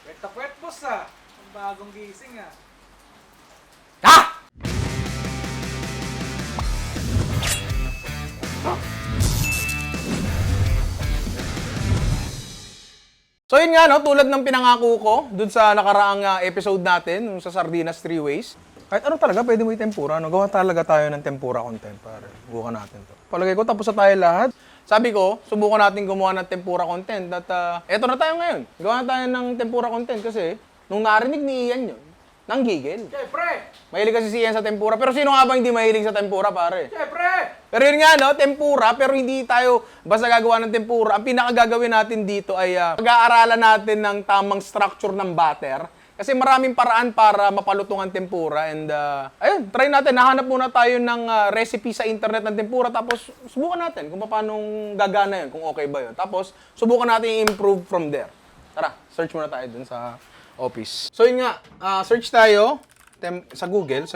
Kwet na kwet, boss ah. Ang bagong gising ah. Ha? So yun nga, no, tulad ng pinangako ko dun sa nakaraang episode natin, yung sa Sardinas 3 Ways, kahit ano talaga, pwede mo i-tempura. No? Gawa talaga tayo ng tempura content, pare. Subukan natin to. Palagay ko, tapos na tayo lahat. Sabi ko, subukan natin gumawa ng tempura content. At eto na tayo ngayon. Gawa na tayo ng tempura content kasi nung narinig ni Ian yun, nanggigil. Siyempre! Mahilig kasi si Ian sa tempura. Pero sino nga ba hindi mahilig sa tempura, pare? Siyempre! Pero yun nga, no, tempura, pero hindi tayo basta gagawa ng tempura. Ang pinakagagawin natin dito ay pag-aaralan natin ng tamang structure ng batter. Kasi maraming paraan para mapalutong ang tempura. And ayun, try natin. Nahanap muna tayo ng recipe sa internet ng tempura. Tapos subukan natin kung paano gagana yun, kung okay ba yun. Tapos subukan natin i-improve from there. Tara, search muna tayo dun sa office. So yun nga, search tayo sa Google.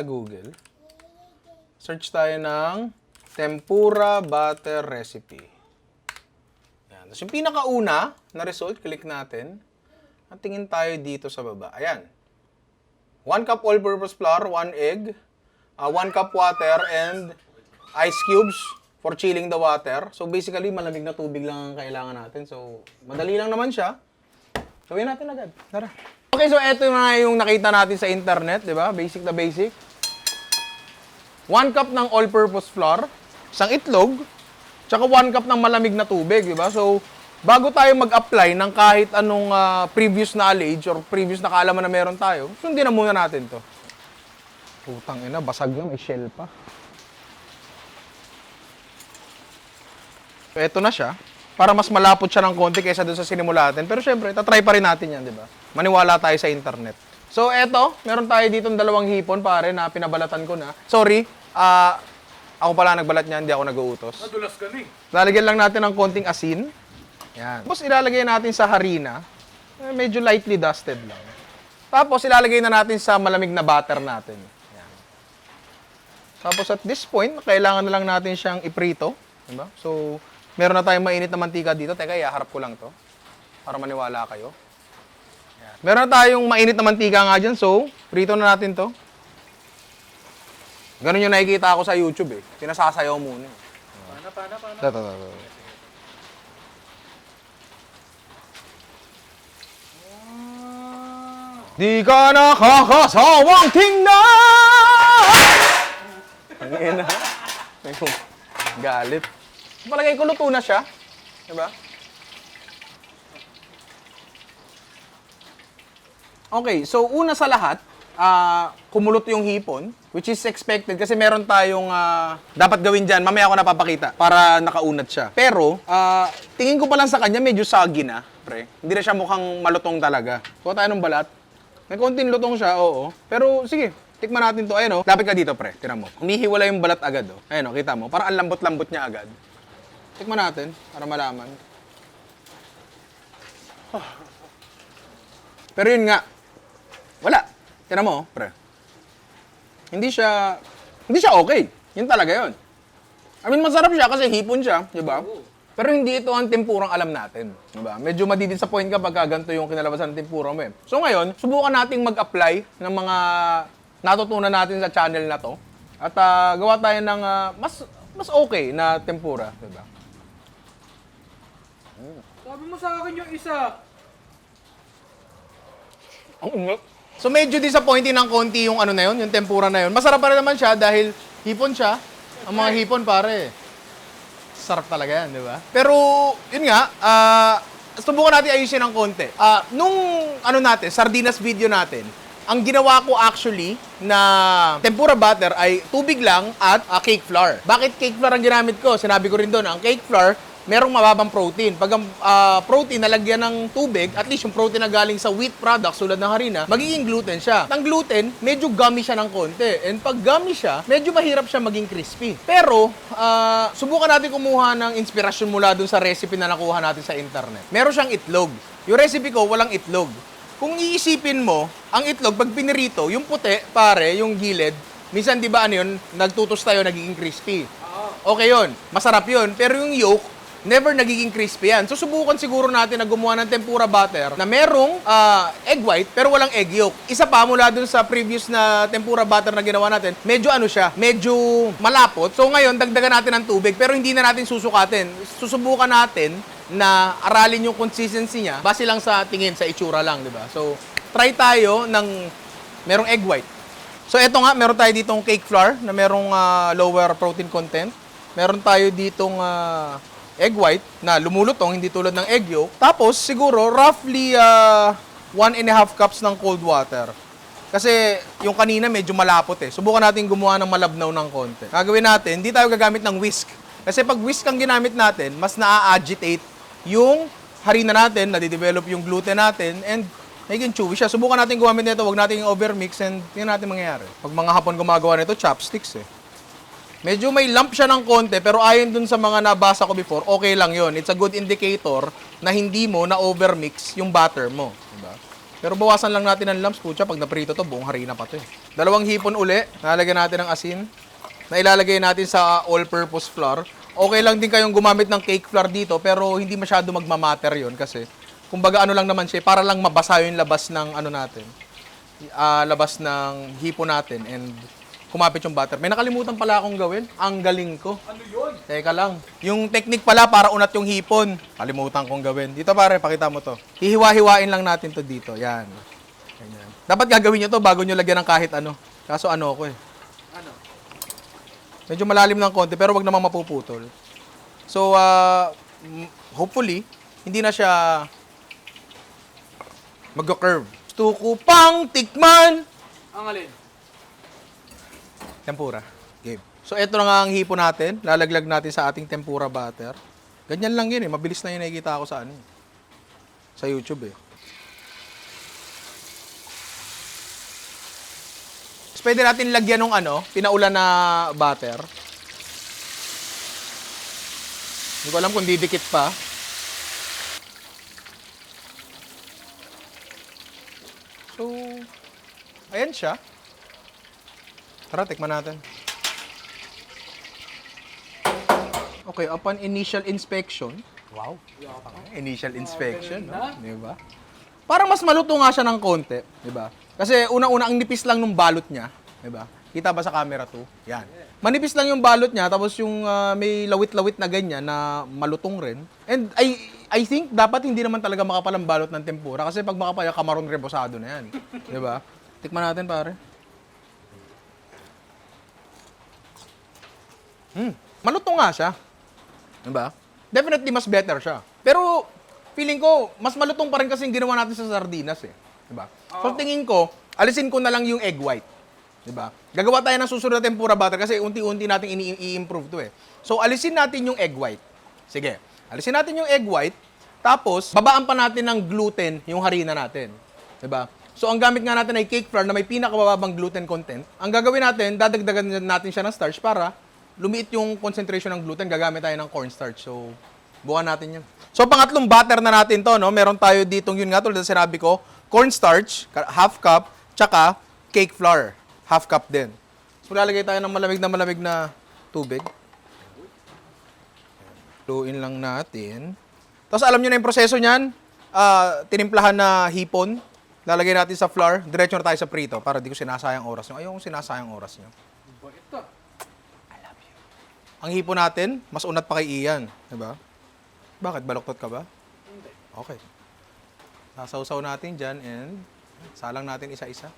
Search tayo ng tempura butter recipe. Yan. Tapos yung pinakauna na result, click natin. At tingin tayo dito sa baba. Ayan. 1 cup all-purpose flour, 1 egg, 1 cup water, and ice cubes for chilling the water. So basically, malamig na tubig lang ang kailangan natin. So, madali lang naman siya. Gawin natin agad. Tara. Okay, so eto na yung nakita natin sa internet, di ba? Basic na basic. 1 cup ng all-purpose flour, isang itlog, tsaka 1 cup ng malamig na tubig, di ba? So, bago tayo mag-apply ng kahit anong previous knowledge or previous na kaalaman na meron tayo, sundin na muna natin to. Putang ina, basag na, may shell pa. So, eto na siya. Para mas malapot siya ng konti kaysa doon sa sinimula natin. Pero syempre, tatry pa rin natin yan, di ba? Maniwala tayo sa internet. So, eto, meron tayo dito ng 2 hipon, pare, na pinabalatan ko na. Sorry, ako pala nagbalat niya, hindi ako nag-uutos. Nadulas ka ni. Lalagyan lang natin ng konting asin. Yan. Tapos ilalagay natin sa harina. Medyo lightly dusted lang. Tapos ilalagay na natin sa malamig na batter natin. Yan. Tapos at this point, kailangan na lang natin siyang iprito. Diba? So, meron na tayong mainit na mantika dito. Teka, iharap ko lang to. Para maniwala kayo. Yan. Meron na tayong mainit na mantika nga dyan. So, prito na natin to. Ganun yung nakikita ako sa YouTube eh. Sinasasayaw muna. Pana. Ito. Di ka nakakasawang tingnan! Ang ina. Galit. Palagay ko luto na siya. Diba? Okay, so una sa lahat, kumulot yung hipon, which is expected kasi meron tayong dapat gawin dyan. Mamaya ako napapakita para nakaunat siya. Pero, tingin ko pa lang sa kanya medyo soggy na, pre. Hindi na siya mukhang malutong talaga. Kuha tayo ng balat. May konting lutong siya, oo. Pero sige, tikman natin to. Ayun, oh. Lapit ka dito, pre. Tira mo. Humihiwala yung balat agad, oh. Ayun, oh, kita mo. Parang ang lambot-lambot niya agad. Tikman natin para malaman. Pero yun nga, wala. Tira mo, pre. Hindi siya okay. Yun talaga yun. I mean, masarap siya kasi hipon siya, di ba? Pero hindi ito ang tempurang alam natin, di ba? Medyo madidisappoint ka pagka ganito yung kinalabasan ng tempura mo eh. So ngayon, subukan nating mag-apply ng mga natutunan natin sa channel na to. At gawa tayo ng mas okay na tempura, di ba? Sabi mo sa akin yung isa. Ang ingat. So medyo disappointing ng konti yung ano na yun, yung tempura na yun. Masarap pa rin naman siya dahil hipon siya. Ang mga hipon pare, sarap talaga yan, di ba? Pero yun nga, subukan natin ayusin ng konti. Nung ano natin, sardinas video natin, ang ginawa ko actually na tempura batter ay tubig lang at cake flour. Bakit cake flour ang ginamit ko? Sinabi ko rin doon, ang cake flour, merong mababang protein. Pag ang protein nalagyan ng tubig, at least yung protein na galing sa wheat products tulad ng harina, magiging gluten siya. Ang gluten, medyo gummy siya ng konti. And pag gummy siya, medyo mahirap siya maging crispy. Pero, subukan natin kumuha ng inspirasyon mula dun sa recipe na nakuha natin sa internet. Meron siyang itlog. Yung recipe ko, walang itlog. Kung iisipin mo, ang itlog, pag pinirito, yung puti, pare, yung gilid, minsan di ba ano yun, nagtutos tayo, nagiging crispy. Okay yun, masarap yun. Pero yung yolk, never nagiging crispy yan. So, subukan siguro natin na gumawa ng tempura batter na merong egg white pero walang egg yolk. Isa pa, mula dun sa previous na tempura batter na ginawa natin, medyo ano siya, medyo malapot. So, ngayon, dagdagan natin ng tubig pero hindi na natin susukatin. Susubukan natin na aralin yung consistency niya base lang sa tingin, sa itsura lang, di ba? So, try tayo ng merong egg white. So, eto nga, meron tayo ditong cake flour na merong lower protein content. Meron tayo ditong egg white na lumulutong, hindi tulad ng egg yolk. Tapos, siguro, roughly 1.5 cups ng cold water. Kasi yung kanina medyo malapot eh. Subukan natin gumawa ng malabnaw ng konti. Gagawin natin, hindi tayo gagamit ng whisk. Kasi pag whisk ang ginamit natin, mas na-agitate yung harina natin, nadidevelop yung gluten natin, and naging chewy siya. Subukan natin gumamit nito, wag natin overmix, and yun natin mangyayari. Pag mga hapon gumagawa nito, chopsticks eh. Medyo may lump siya ng konti, pero ayon dun sa mga nabasa ko before, okay lang yon. It's a good indicator na hindi mo na-overmix yung batter mo. Diba? Pero bawasan lang natin ang lumps, putya. Pag naprito to, buong harina pa to eh. 2 hipon uli, nalagyan natin ng asin, na ilalagay natin sa all-purpose flour. Okay lang din kayong gumamit ng cake flour dito, pero hindi masyado magmamatter yon kasi, kumbaga ano lang naman siya, para lang mabasa yung labas ng ano natin, labas ng hipon natin, and kumapit yung butter. May nakalimutan pala akong gawin. Ang galing ko. Ano yun? Teka lang. Yung technique pala para unat yung hipon. Kalimutan kong gawin. Dito pare, pakita mo to. Hihiwa-hiwain lang natin to dito. Yan. Ganyan. Dapat gagawin nyo to bago nyo lagyan ng kahit ano. Kaso ano ko eh. Ano? Medyo malalim ng konti pero wag namang mapuputol. So, hopefully, hindi na siya mag-curve. Gusto ko pang tikman! Ang alin? Tempura. Game. So, eto na nga ang hipo natin. Lalaglag natin sa ating tempura batter. Ganyan lang yun eh. Mabilis na yun nakikita ko sa ano eh. Sa YouTube eh. So, pwede natin lagyan ng ano, pinaulan na batter. Hindi ko alam kung didikit pa. So, ayan siya. Tara, tikman natin. Okay, upon initial inspection. Wow. Initial inspection, no? Di ba? Parang mas maluto nga siya ng konti, di ba? Kasi unang-una ang nipis lang nung balot niya, di ba? Kita ba sa camera 2? Yan. Manipis lang yung balot niya, tapos yung may lawit-lawit na ganyan na malutong rin. And I think dapat hindi naman talaga makapal ang balot ng tempura kasi pag makapal, kamaron rebosado na yan. Di ba? Tikman natin, pare. Malutong nga siya. Diba? Definitely mas better siya. Pero feeling ko, mas malutong pa rin kasi yung ginawa natin sa sardinas eh. Diba? So tingin ko, alisin ko na lang yung egg white. Diba? Gagawa tayo ng susunod na tempura batter kasi unti-unti natin i-improve to eh. So alisin natin yung egg white. Sige. Alisin natin yung egg white. Tapos, babaan pa natin ng gluten yung harina natin. Diba? So ang gamit nga natin ay cake flour na may pinakamababang gluten content. Ang gagawin natin, dadagdagan natin siya ng starch para lumiit yung concentration ng gluten, gagamit tayo ng cornstarch. So, bukan natin yan. So, pangatlong batter na natin to, no? Meron tayo ditong, yun nga, tulad na sinabi ko, cornstarch, half cup, tsaka cake flour, half cup din. So, lalagay tayo ng malamig na tubig. Luin lang natin. Tapos, alam nyo na yung proseso niyan. Tinimplahan na hipon. Lalagay natin sa flour. Diretso na tayo sa prito para di ko sinasayang oras nyo. Ayaw kong sinasayang oras nyo. Ito. Ang hipo natin, mas unat pa kay Ian. Diba? Bakit? Baluktot ka ba? Hindi. Okay. Sasawsaw natin dyan and salang natin isa-isa.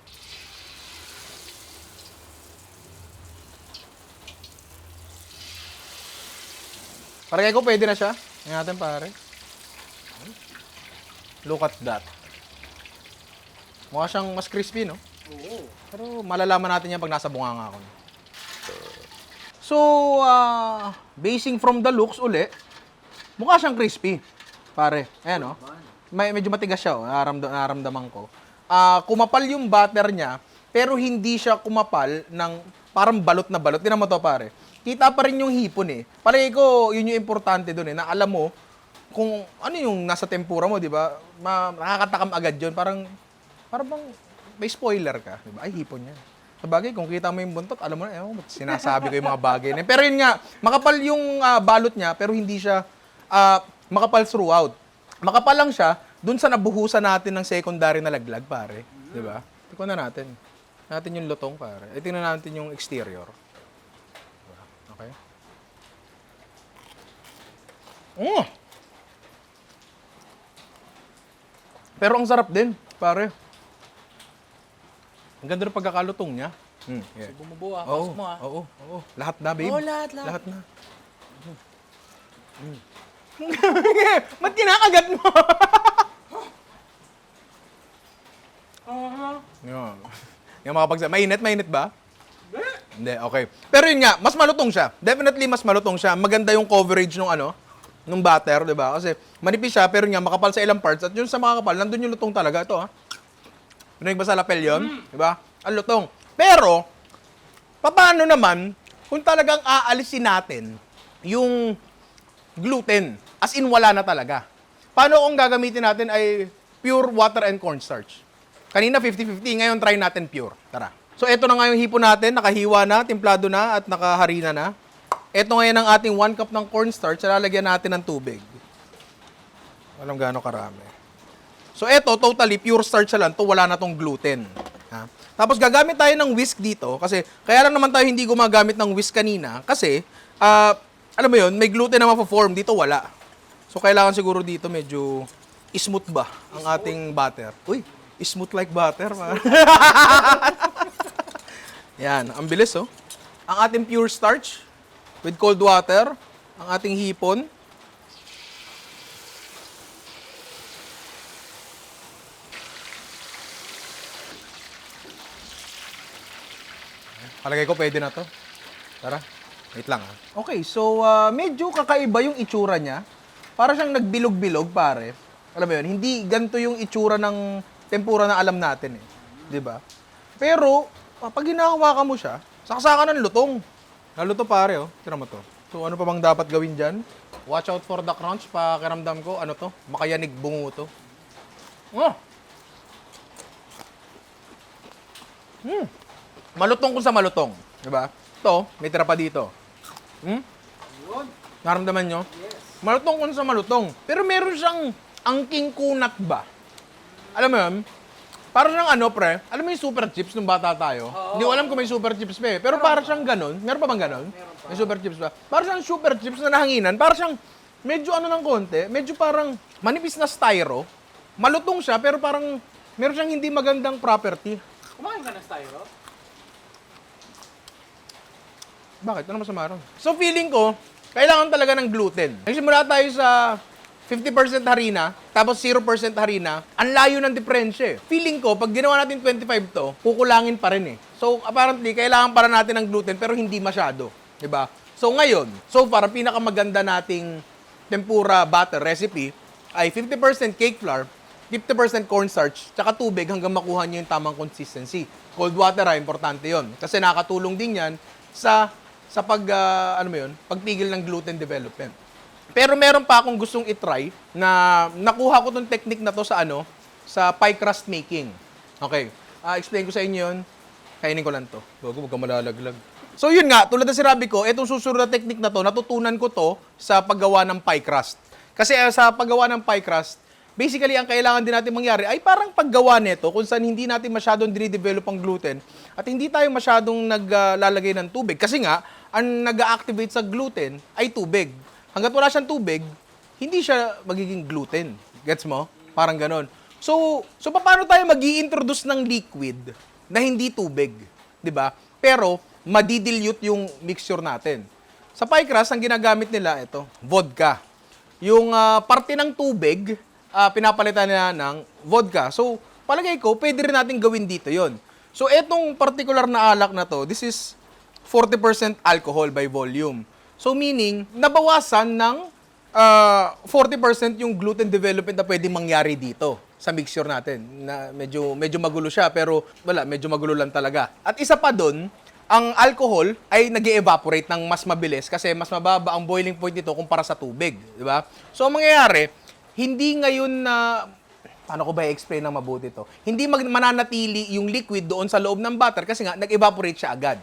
Paragay ko, pwede na siya. Ngayon natin, pare. Look at that. Mukha siyang mas crispy, no? Oo. Pero malalaman natin yan pag nasa bunganga ako. So, basing from the looks uli, mukha siyang crispy. Pare, ayan, oh. Medyo matigas siya, oh. Naramdaman ko. Kumapal yung butter niya, pero hindi siya kumapal ng parang balot na balot. Tingnan mo to, pare. Kita pa rin yung hipon, eh. Palagi ko, yun yung importante doon, eh, na alam mo kung ano yung nasa tempura mo, di ba? Nakakatakam agad yun. Parang bang may spoiler ka, di ba? Ay, hipon yan. Sabagay, kung kita mo yung buntot, alam mo na, sinasabi ko yung mga bagay na. Pero yun nga, makapal yung balot niya, pero hindi siya makapal throughout. Makapal lang siya dun sa nabuhusan natin ng secondary na laglag, pare. Di ba? Tikman na natin. Natin yung lutong, pare. Tingnan natin yung exterior. Diba? Okay. Pero ang sarap din, pare. Ang ganda ng pagkakalutong niya. Yeah. So, bumubuo ah. Oo, Pasok mo ah. oo. Lahat na, babe. Oo, lahat. Lahat na. Ba't kinakagat mo? Yan. Yung mga pagsa... Mainit ba? Hindi, okay. Pero yun nga, mas malutong siya. Definitely mas malutong siya. Maganda yung coverage nung batter, di ba? Kasi manipis siya, pero yun nga, makapal sa ilang parts. At yun sa mga kapal, nandun yung lutong talaga. Ito, ha? Rinig ba sa lapel yun? Di ba? Ang lutong. Pero, paano naman kung talagang aalisin natin yung gluten? As in, wala na talaga. Paano kung gagamitin natin ay pure water and cornstarch? Kanina 50-50, ngayon try natin pure. Tara. So, ito na nga yung hipon natin. Nakahiwa na, timplado na, at nakaharina na. Ito ngayon ang ating 1 cup ng cornstarch. Lalagyan natin ng tubig. Walang gaano karami. So, ito, totally pure starch lang. To wala na tong gluten. Ha? Tapos, gagamit tayo ng whisk dito. Kasi, kaya lang naman tayo hindi gumagamit ng whisk kanina. Kasi, alam mo yun, may gluten na ma-form. Dito, wala. So, kailangan siguro dito medyo smooth ba ang ating butter. Uy, smooth like butter. Yan, ang bilis, oh. Ang ating pure starch with cold water, ang ating hipon. Palagay ko pwede na to. Tara, wait lang ah. Okay, so medyo kakaiba yung itsura niya. Para siyang nagbilog-bilog, pare. Alam mo yun, hindi ganito yung itsura ng tempura na alam natin eh. 'Di ba? Pero, pag hinahawakan mo siya, saksakan ng lutong. Naluto pare, oh. Tira mo to. So, ano pa bang dapat gawin dyan? Watch out for the crunch. Pakiramdam ko, ano to? Makayanig bungo to. Malutong kung sa malutong. 'Di ba? Ito, may tira pa dito. Naramdaman nyo? Yes. Malutong kung sa malutong. Pero meron siyang angking kunat ba? Alam mo yun? Parang siyang ano, pre? Alam mo yung super chips nung bata tayo? Hindi ko alam kung may super chips pa eh. Pero parang siyang ganun. Meron pa bang ganun? May super chips pa. Parang siyang super chips na nahanginan. Parang siyang medyo ano ng konti. Medyo parang manipis na styro. Malutong siya pero parang meron siyang hindi magandang property. Kumain ka ng styro? Bakit? Ano masama ron? So feeling ko, kailangan talaga ng gluten. Nagsimula tayo sa 50% harina, tapos 0% harina, ang layo ng diferensya eh. Feeling ko, pag ginawa natin 25 to, kukulangin pa rin eh. So, apparently, kailangan para natin ng gluten, pero hindi masyado. Diba? So, ngayon, so far, ang pinakamaganda nating tempura batter recipe ay 50% cake flour, 50% cornstarch, tsaka tubig hanggang makuha nyo yung tamang consistency. Cold water importante yon. Kasi nakatulong din yan sa pagpigil ng gluten development. Pero meron pa akong gustong i-try na nakuha ko tong technique na to sa pie crust making. Okay. Explain ko sa inyo yun. Kainin ko lang to. Huwag ka malalaglag. So yun nga, tulad na sinabi ko, itong susunod na technique na to, natutunan ko to sa paggawa ng pie crust. Kasi sa paggawa ng pie crust, basically ang kailangan din natin mangyari ay parang paggawa nito kung saan hindi natin masyadong dire-develop ang gluten at hindi tayo masyadong naglalagay ng tubig. Kasi nga, ang nag-activate sa gluten ay tubig. Hanggat wala siyang tubig, hindi siya magiging gluten. Gets mo? Parang ganon. So paano tayo mag-i-introduce ng liquid na hindi tubig? 'Di ba? Pero, madidilute yung mixture natin. Sa pie crust, ang ginagamit nila, ito, vodka. Yung parte ng tubig, pinapalitan nila ng vodka. So, palagay ko, pwede rin natin gawin dito yon. So, etong particular na alak na to, this is 40% alcohol by volume. So, meaning, nabawasan ng 40% yung gluten development na pwedeng mangyari dito sa mixture natin. Na medyo magulo siya, pero wala, medyo magulo lang talaga. At isa pa doon, ang alcohol ay nag-evaporate ng mas mabilis kasi mas mababa ang boiling point nito kumpara sa tubig. Di ba? So, ang mangyayari, hindi ngayon na... paano ko ba i-explain ng mabuti to? Hindi mananatili yung liquid doon sa loob ng butter kasi nga, nag-evaporate siya agad.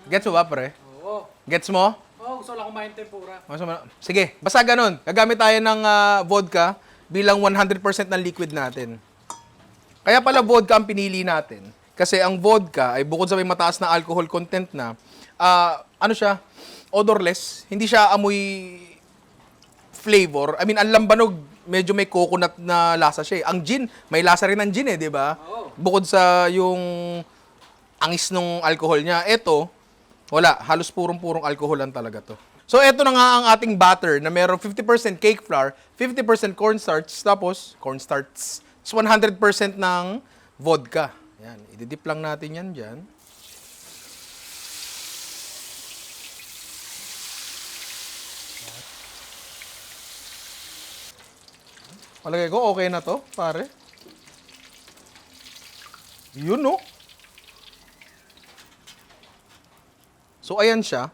Gets mo ba, pre? Oo. Gets mo? Oo, gusto lang kumain tempura. Sige, basta ganun. Gagamit tayo ng vodka bilang 100% ng liquid natin. Kaya pala vodka ang pinili natin. Kasi ang vodka ay bukod sa may mataas na alcohol content na, ano siya, odorless. Hindi siya amoy flavor. I mean, ang lambanog, medyo may coconut na lasa siya eh. Ang gin, may lasa rin ng gin eh, di ba? Oo. Bukod sa yung angis ng alcohol niya. Ito, wala. Halos purong-purong alcohol lang talaga to. So, ito na nga ang ating batter na merong 50% cake flour, 50% cornstarch, tapos cornstarch. So, 100% ng vodka. Yan. Ididip lang natin yan dyan. Palagay ko, okay na to, pare. Yun, no? So, ayan siya.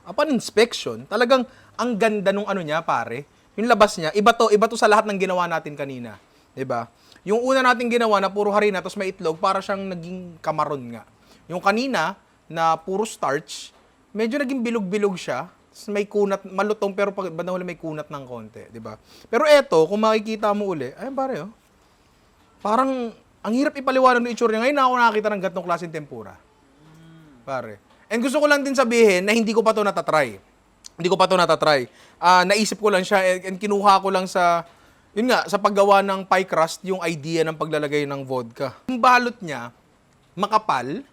Upon inspection, talagang ang ganda nung ano niya, pare. Yung labas niya, iba to sa lahat ng ginawa natin kanina. 'Di ba? Yung una nating ginawa na puro harina tapos may itlog, para siyang naging kamaron nga. Yung kanina na puro starch, medyo naging bilog-bilog siya. Tapos may kunat, malutong pero pag bandang huli may kunat ng konti, 'di ba? Pero eto, kung makikita mo uli, ayun pare, oh. Parang ang hirap ipaliwanag ng itsura niya. Ngayon na ako nakakita ng ganitong klaseng tempura. Pare. And gusto ko lang din sabihin na hindi ko pa to natatry. Hindi ko pa to natatry. Naisip ko lang siya and kinuha ko lang sa, yun nga, sa paggawa ng pie crust, yung idea ng paglalagay ng vodka. Yung balot niya, makapal,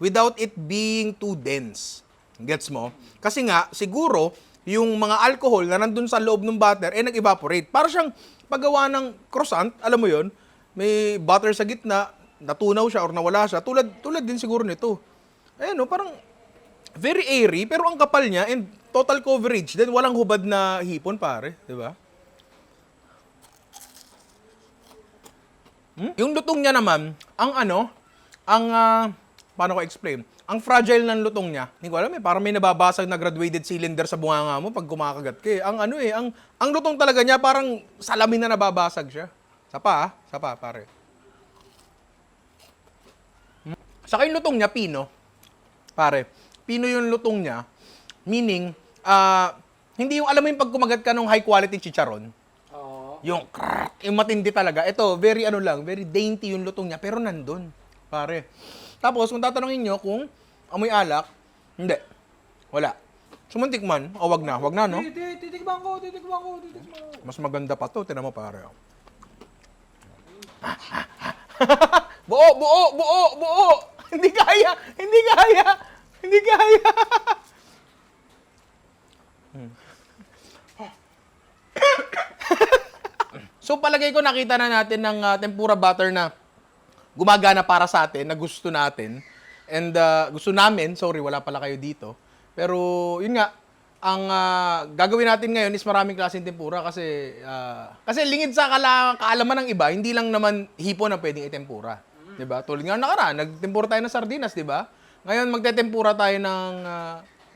without it being too dense. Gets mo? Kasi nga, siguro, yung mga alcohol na nandun sa loob ng butter, nag-evaporate. Para siyang paggawa ng croissant, alam mo yun, may butter sa gitna, natunaw siya or nawala siya, tulad din siguro nito. Ayan, no, parang very airy, pero ang kapal niya and total coverage. Then walang hubad na hipon, pare. Di ba? Yung lutong niya naman, paano ko explain? Ang fragile ng lutong niya, hindi ko alam eh, parang may nababasag na graduated cylinder sa bunganga mo pag kumakagat ka eh. Ang lutong talaga niya, parang salamin na nababasag siya. Sapa, pare. Saka yung lutong niya, pino. Pare, pino yung lutong niya, meaning, hindi yung, alam mo yung pag kumagat ka ng high quality chicharon, Oo. yung matindi talaga. Ito, very very dainty yung lutong niya, pero nandun, pare. Tapos, kung tatanungin nyo kung amoy alak, hindi. Wala. Sumuntik man, wag na, no? Titikman ko. Mas maganda pa to, tinan mo, pare. Buo! Hindi kaya! So palagay ko nakita na natin ng tempura butter na gumagana para sa atin, na gusto natin. And gusto namin, sorry, wala pala kayo dito. Pero yun nga, ang gagawin natin ngayon is maraming klaseng tempura kasi lingid sa kaalaman ng iba, hindi lang naman hipon ang pwedeng itempura. 'Di ba? Tulad nga nakaraan, nagtempura tayo ng sardinas, 'di ba? Ngayon magtetempura tayo ng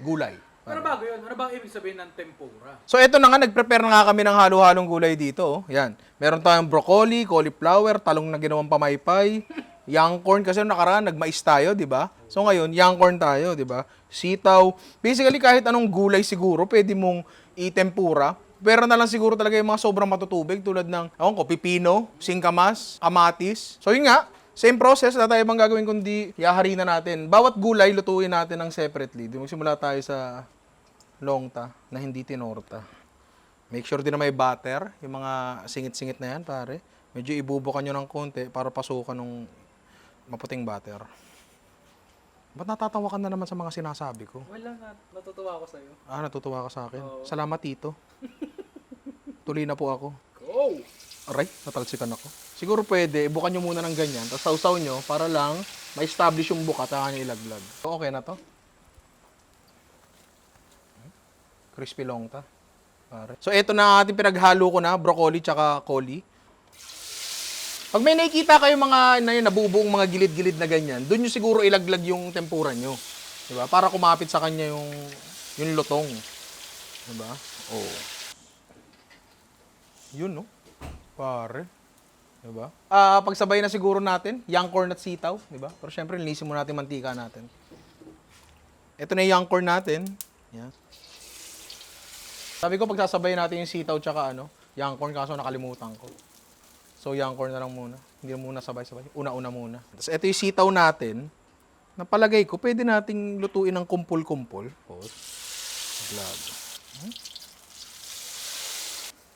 gulay. Pero bago yun, ano bang ibig sabihin ng tempura? So ito na nga, nag-prepare na nga kami ng halo-halong gulay dito. Oh. Yan. Meron tayong broccoli, cauliflower, talong na ginawang pamaypay, young corn kasi nakaraan nagmais tayo, 'di ba? So ngayon, young corn tayo, 'di ba? Sitaw. Basically kahit anong gulay siguro pwede mong itempura. Pero na lang siguro talaga yung mga sobrang matutubig tulad ng pipino, singkamas, kamatis. So yun nga, same process na tayo bang gagawin kundi ihaharina natin. Bawat gulay lutuin natin ng separately. Di magsimula tayo sa longta na hindi tinorta. Make sure din na may butter, yung mga singit-singit na yan, pare. Medyo ibubukan nyo ng konti para pasukan ng maputing butter. Ba't natatawa ka na naman sa mga sinasabi ko? Wala nga, natutuwa ako sa'yo. Natutuwa ka sa akin. Oo. Salamat, Tito. Tuloy na po ako. Go! Aray, natalsikan ako. Siguro pwede, ibukan nyo muna ng ganyan, tapos sausaw nyo para lang ma-establish yung buka, saka nyo ilaglag. So, okay na to? Crispy longta. Pare. So, ito na ating pinaghalo ko na, broccoli tsaka coli. Pag may nakikita kayo mga nabubuong mga gilid-gilid na ganyan, doon nyo siguro ilaglag yung tempura nyo. Diba? Para kumapit sa kanya yung lutong. Diba? Oh. Yun, no? Pare. Diba? Pagsabay na siguro natin, young corn at sitaw. Diba? Pero syempre, nilisin mo natin mantika natin. Ito na yung young corn natin. Yan. Sabi ko pagsasabay natin yung sitaw tsaka young corn kaso nakalimutan ko. So young corn na lang muna. Hindi muna sabay-sabay. Una-una muna. Tapos ito yung sitaw natin. Napalagay ko, pwede nating lutuin ng kumpul-kumpul. Pause. Maglabo.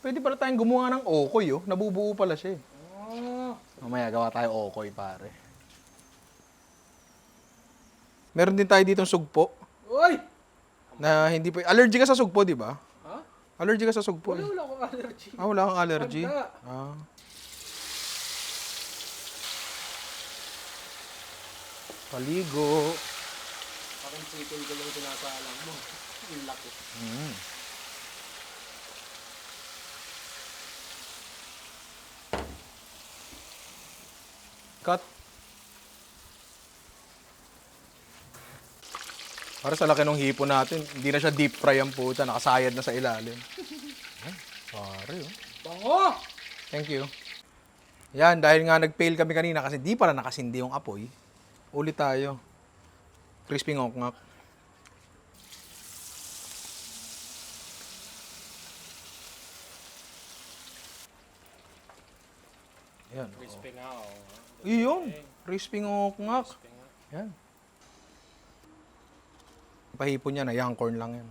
Pwede pala tayong gumawa ng okoy, oh. Nabubuo pala siya, eh. Mamaya, gawa tayo okoy, pare. Meron din tayo ditong sugpo. Uy! Na hindi pa... Allergy ka sa sugpo, di ba? Ha? Allergy ka sa sugpo, eh. Wala akong allergy. Wala kang allergy? Wala. Ah. Paligo. Aking sipil ko lang tinasalang mo. Yung laki. Cut. Para sa laki ng hipon natin, hindi na siya deep fry ang puta, nakasayad na sa ilalim. Ay, pare, oh. Bango! Thank you. Yan, dahil nga nag-fail kami kanina kasi di pala nakasindi yung apoy, ulit tayo. Crispy ngok-ngok. Yan. Crispy nga, oh. Iyon, crispy ngok-ngok. Yan. Pahipon niya na, young corn lang yan.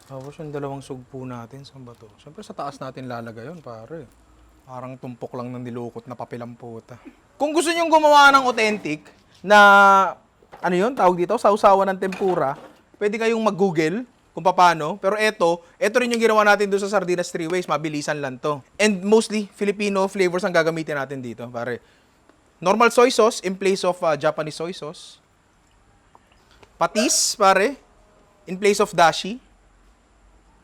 Tapos yung dalawang sugpo natin, saan ba to? Siyempre sa taas natin lalagay yun, pare. Parang tumpok lang ng nilukot na papilang puta. Kung gusto nyong gumawa ng authentic na, ano yun, tawag dito, sausawan ng tempura, pwede kayong mag-google kung paano. Pero eto rin yung ginawa natin doon sa Sardinas Three Ways, mabilisan lang to. And mostly, Filipino flavors ang gagamitin natin dito, pare. Normal soy sauce in place of Japanese soy sauce. Patis, pare, in place of dashi.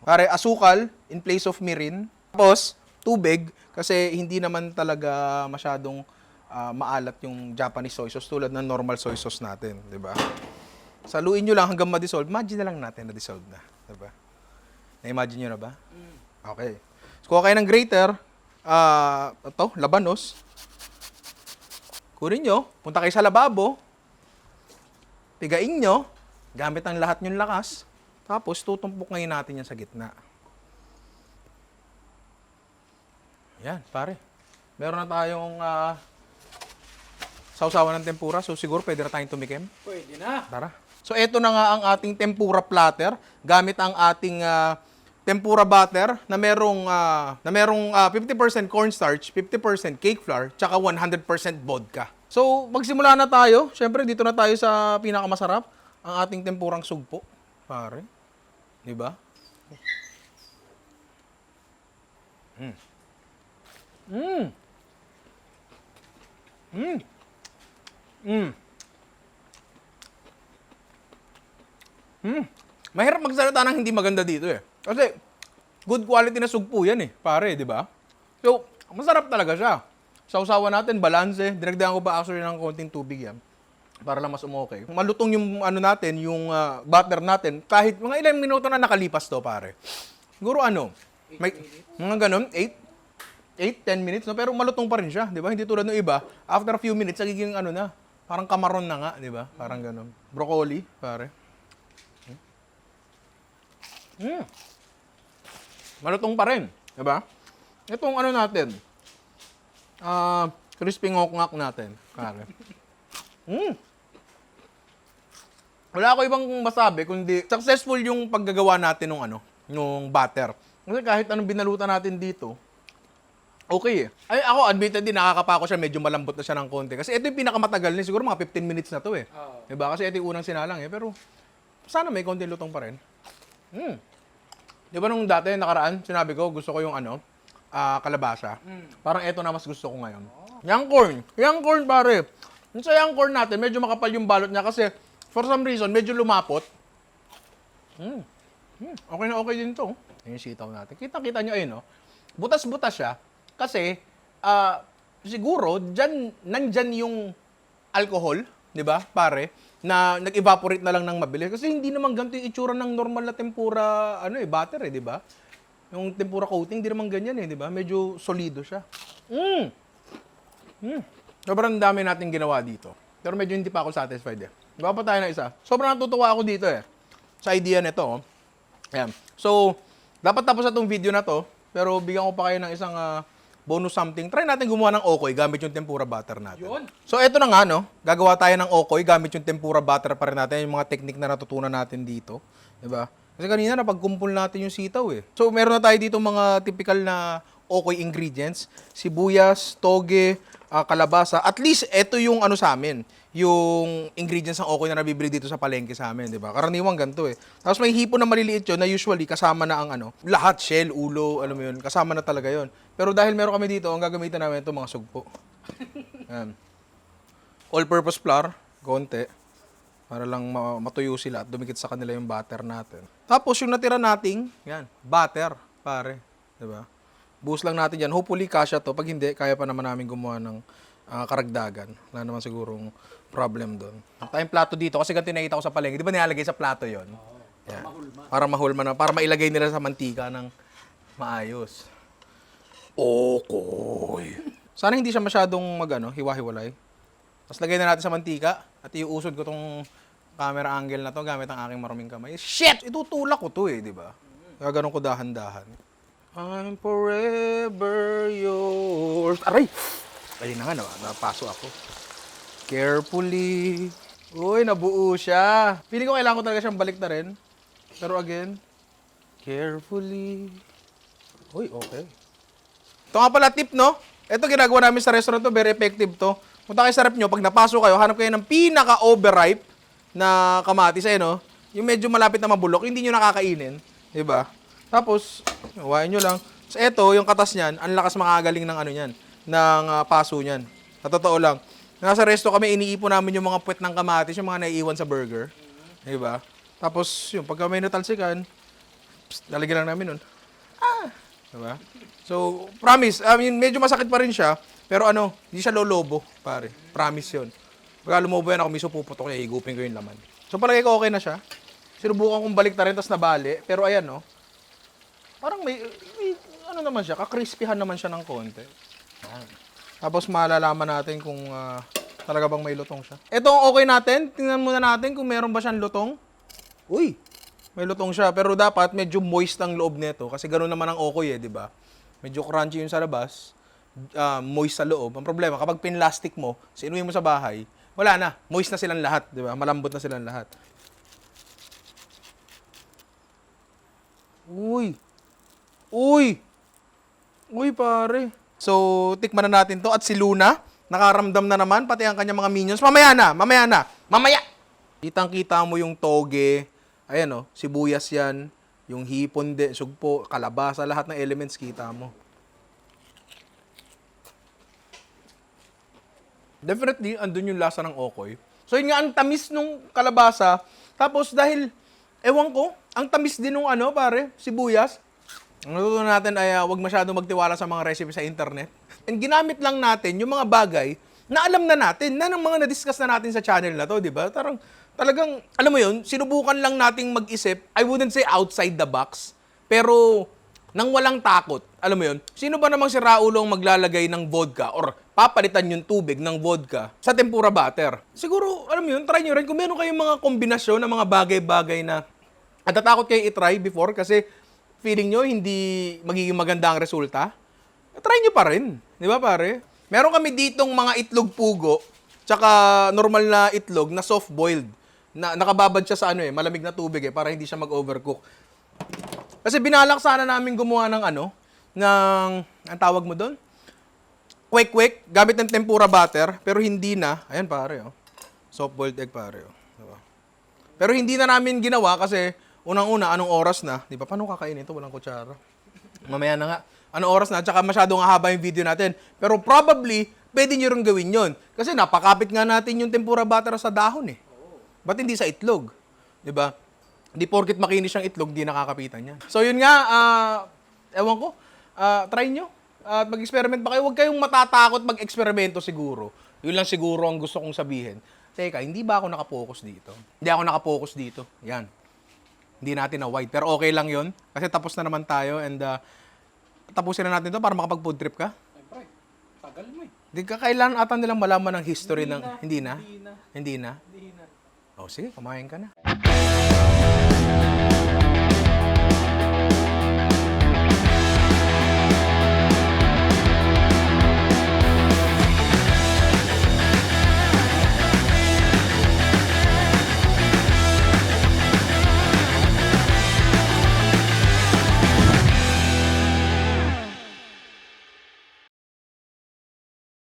Pare, asukal in place of mirin. Tapos, tubig, kasi hindi naman talaga masyadong maalat yung Japanese soy sauce tulad ng normal soy sauce natin, di ba? Saluin nyo lang hanggang ma-dissolve. Imagine na lang natin na-dissolve na, di ba? Na-imagine nyo na ba? Okay. So, kuha kayo ng grater, labanos. Kunin nyo, punta kayo sa lababo, pigain nyo, gamit ang lahat nyong lakas, tapos tutumpok ngayon natin yan sa gitna. Yan, pare. Meron na tayong sausawan ng tempura, so siguro pwede na tayong tumikim. Pwede na. Tara. So eto na nga ang ating tempura platter, gamit ang ating tempura butter na merong 50% cornstarch, 50% cake flour, tsaka 100% vodka. So, magsimula na tayo. Siyempre, dito na tayo sa pinakamasarap, ang ating tempurang sugpo. Pare. Di ba? Mahirap magsalita ng hindi maganda dito eh. Kasi, good quality na sugpo yan eh, pare, di ba? So, masarap talaga siya. Sausawan natin, balanse. Dinagdagan ko ba actually ng konting tubig yan para lang mas umokay. Malutong yung natin, yung butter natin, kahit mga ilang minuto na nakalipas to, pare. Siguro may, mga ganun, 8-10 minutes, no? Pero malutong pa rin siya, di ba? Hindi tulad ng iba, after a few minutes, nagiging parang kamaron na nga, di ba? Parang ganun. Broccoli, pare. Malutong pa rin, di ba? Itong natin, crispy ngok-ngok natin, pare. Wala ako ibang masabi, kundi successful yung paggagawa natin nung butter. Kasi kahit anong binalutan natin dito, okay eh. Ay, ako, admitted din, nakakapa ko siya, medyo malambot na siya ng konti. Kasi ito yung pinakamatagal niya, siguro mga 15 minutes na to eh. Oh. Diba? Kasi ito yung unang sinalang eh. Pero, sana may konti lutong pa rin. Diba nung dati, nakaraan, sinabi ko, gusto ko yung kalabasa. Parang ito na mas gusto ko ngayon. Young corn. Young corn, pare. Yung sa young corn natin, medyo makapal yung balot niya kasi, for some reason, medyo lumapot. Okay na okay din to. Yung sitaw natin. Kita-kita nyo ayun, no? Butas-butas siya. Kasi, siguro, nandyan yung alcohol, di ba, pare, na nag-evaporate na lang ng mabilis. Kasi hindi naman ganito yung itsura ng normal na tempura, butter di ba? Yung tempura coating, hindi naman ganyan di ba? Medyo solido siya. Sobrang dami natin ginawa dito. Pero medyo hindi pa ako satisfied Baka pa tayo ng isa. Sobrang natutuwa ako dito eh. Sa idea nito. Oh. Ayan. So, dapat tapos na tong video na to. Pero bigyan ko pa kayo ng isang bonus something. Try natin gumawa ng okoy gamit yung tempura butter natin. Yun. So, eto na nga, no? Gagawa tayo ng okoy gamit yung tempura butter pa rin natin. Yung mga technique na natutunan natin dito. Diba? Kasi kanina napagkumpul natin yung sitaw eh. So, meron na tayo dito mga typical na okoy ingredients. Sibuyas, toge, kalabasa. At least, eto yung ano sa amin. Yung ingredients ng okoy na nabibili dito sa palengke sa amin, di ba? Karaniwang ganito eh. Tapos may hipon na maliliit yun na usually kasama na ang ano, lahat, shell, ulo, alam mo yun, kasama na talaga yun. Pero dahil meron kami dito, ang gagamitan namin ito mga sugpo. Yan. All-purpose flour, konti, para lang matuyo sila at dumikit sa kanila yung butter natin. Tapos yung natira nating, yan, butter, pare, di ba? Buhos lang natin yan. Hopefully, kasya to. Pag hindi, kaya pa naman namin gumawa ng karagdagan. Wala naman sigurong problem doon. Tayong plato dito, kasi ganito nakita ko sa palengke. Di ba nilalagay sa plato yon? Yan. Para mahulma na. Para mailagay nila sa mantika ng maayos. Okoy. Sana hindi siya masyadong hiwa-hiwalay. Tapos lagay na natin sa mantika at iuusod ko tong camera angle na to gamit ang aking maruming kamay. Shit! Itutulak ko to eh, di ba? Gaganon ko dahan-dahan. I'm forever yours. Aray! Ayun na nga, napaso ako. Carefully. Uy, nabuo siya. Feeling ko kailangan ko talaga siyang balik na rin. Pero again, carefully. Uy, okay. Ito nga pala tip, no? Ito ginagawa namin sa restaurant to, very effective to. Punta kayo sa rep nyo, pag napasok kayo, hanap kayo ng pinaka-overripe na kamatis, no? Yung medyo malapit na mabulok, hindi nyo nakakainin. Diba? Tapos, huwain nyo lang. So, ito, yung katas niyan, ang lakas makagaling ng ano niyan, ng paso niyan. Sa totoo lang. Nasa resto kami, iniipon namin yung mga puwet ng kamatis, yung mga naiiwan sa burger. Diba? Tapos, yung pagka may natalsikan, lalagyan lang namin nun. Diba? So, promise, medyo masakit pa rin siya, pero hindi siya lolobo, pare. Promise yun. Pagka lumobo yan ako, miso puputok niya, higupin ko yung laman. So, palagay ko okay na siya. Sinubukan kong balik na rin, tapos nabali. Pero ayan, no? Parang may naman siya, kakrispihan naman siya ng konti. Tapos malalaman natin kung talaga bang may lutong siya. Ito ang okay natin. Tingnan muna natin kung meron ba siyang lutong. Uy, may lutong siya. Pero dapat medyo moist ang loob nito. Kasi gano'n naman ang okoy di ba? Medyo crunchy yung sa labas. Moist sa loob. Ang problema, kapag pinlastic mo, sinuwi mo sa bahay, wala na. Moist na silang lahat, di ba? Malambot na silang lahat. Uy, pare. So, tikman na natin to. At si Luna, nakaramdam na naman, pati ang kanyang mga minions. Mamaya na! Kitang-kita mo yung toge. Ayan, sibuyas yan. Yung hipon sugpo, kalabasa, lahat ng elements kita mo. Definitely, andun yung lasa ng okoy. So, yun nga, ang tamis nung kalabasa. Tapos, dahil, ewan ko, ang tamis din nung pare, sibuyas. Ang natutunan natin ay huwag masyadong magtiwala sa mga recipe sa internet. And ginamit lang natin yung mga bagay na alam na natin, na ng mga na-discuss na natin sa channel na to, di ba? Talagang, alam mo yun, sinubukan lang nating mag-isip, I wouldn't say outside the box, pero nang walang takot. Alam mo yun, sino ba namang si Raulo ang maglalagay ng vodka or papalitan yung tubig ng vodka sa tempura butter? Siguro, alam mo yun, try nyo rin kung meron kayong mga kombinasyon ng mga bagay-bagay na natatakot kayo i-try before kasi feeling nyo hindi magiging maganda ang resulta, try nyo pa rin. Di ba, pare? Meron kami ditong mga itlog pugo, tsaka normal na itlog na soft-boiled. Na nakababad siya sa malamig na tubig para hindi siya mag-overcook. Kasi binalak sana namin gumawa ng ang tawag mo doon? Quick, gamit ng tempura butter, pero hindi na. Ayan, pare, soft-boiled egg, pare, Diba? Pero hindi na namin ginawa kasi unang-una, anong oras na? Di ba? Paano kakainin ito? Walang kutsara. Mamaya na nga. Anong oras na? Tsaka masyadong haba yung video natin. Pero probably, pwede nyo rin gawin yon. Kasi napakapit nga natin yung tempura butter sa dahon Ba't hindi sa itlog? Di ba? Hindi porket makinis yung itlog, di nakakapitan yan. So yun nga, ewan ko, try nyo. At mag-experiment pa kayo. Huwag kayong matatakot mag-eksperimento siguro. Yun lang siguro ang gusto kong sabihin. Teka, hindi ba ako nakapokus dito? Hindi ako nakapokus dito. Yan. Hindi natin na wide. Pero okay lang yon kasi tapos na naman tayo and tapusin na natin to para makapag-food trip ka. Siyempre, tagal mo Hindi ka kailan ata nilang malaman ng history Hindi ng... na. Hindi na? Hindi na. Hindi na? Hindi na. Oh, sige, kumain ka na.